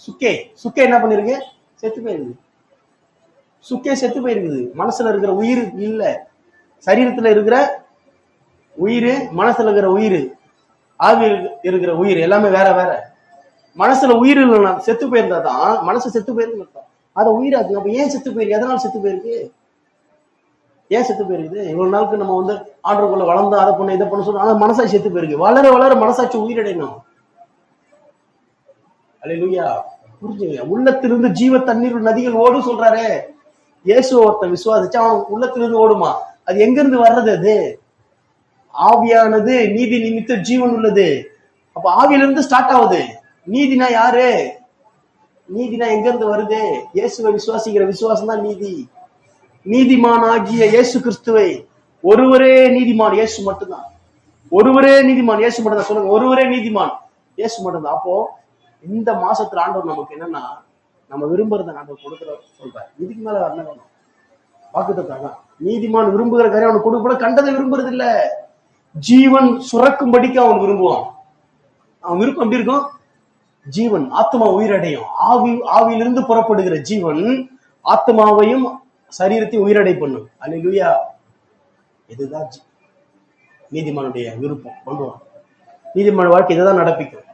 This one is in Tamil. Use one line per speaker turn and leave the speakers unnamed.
சுக்கே சுக்கே என்ன பண்ணிருக்கு? செத்து போயிருக்கு. சுக்கே செத்து போயிருக்குது. மனசுல இருக்கிற உயிர் இல்ல. சரீரத்துல இருக்கிற உயிர், மனசுல இருக்கிற உயிர், ஆவி இருக்கிற உயிர் எல்லாமே வேற வேற. மனசுல உயிர் இல்லைன்னா செத்து போயிருந்தா தான் மனசு செத்து போயிருக்கு. அதை உயிராக்கு. அப்ப ஏன் செத்து போயிருக்கு? எதனால செத்து போயிருக்கு? ஏன் செத்து போயிருக்குது? இவ்வளவு நாளுக்கு நம்ம வந்து ஆண்டவருக்குள்ள வளர்ந்தோம், அதை பண்ண இதை பண்ண சொல்றோம். ஆனா மனசாட்சி செத்து போயிருக்கு. வளர வளர மனசாட்சி உயிரடையணும். அல்லேலூயா. புரிஞ்சுங்க. உள்ளத்திலிருந்து ஜீவ தண்ணீர் நதிகள் ஓடும் சொல்றாரு. இயேசு ஒருத்தன் விசுவாசிச்சா அவன் உள்ளத்திலிருந்து ஓடுமா? அது எங்க இருந்து வர்றது? அது ஆவியானது நீதி நிமித்த ஜீவன் உள்ளது. அப்ப ஆவியிலிருந்து ஸ்டார்ட் ஆகுது. நீதினா யாரு? நீதினா எங்க இருந்து வருது? இயேசுவை விசுவாசிக்கிற விசுவாசம் தான் நீதி. நீதிமான் ஆகிய இயேசு கிறிஸ்துவை, ஒருவரே நீதிமான் இயேசு மட்டும்தான். ஒருவரே நீதிமான் இயேசு மட்டும்தான். சொல்லுங்க, ஒருவரே நீதிமான் இயேசு மட்டும்தான். அப்போ இந்த மாசத்துல ஆண்டவர் நமக்கு என்னன்னா, நம்ம விரும்புறத ஆண்டவர் கொடுக்குற சொல்றாரு. இதுக்கு மேல என்ன வேணும்? வாக்குத்தத்தம். நீதிமான் விரும்புகிற காரியம் அவனுக்கு கொடுக்க, கண்டதை விரும்புறது இல்ல, ஜீவன் சுரக்கும்படிக்கு அவன் விரும்புவான். அவன் விருப்பம் எப்படி இருக்கும்? ஜீவன், ஆத்மா உயிரடையும். ஆவியிலிருந்து புறப்படுகிற ஜீவன் ஆத்மாவையும் சரீரத்தையும் உயிரடை பண்ணும். அல்லேலூயா. இதுதான் நீதிமானுடைய விருப்பம். கொண்டு வரும். நீதிமான வாழ்க்கை இதைதான் நடப்பிக்கும்.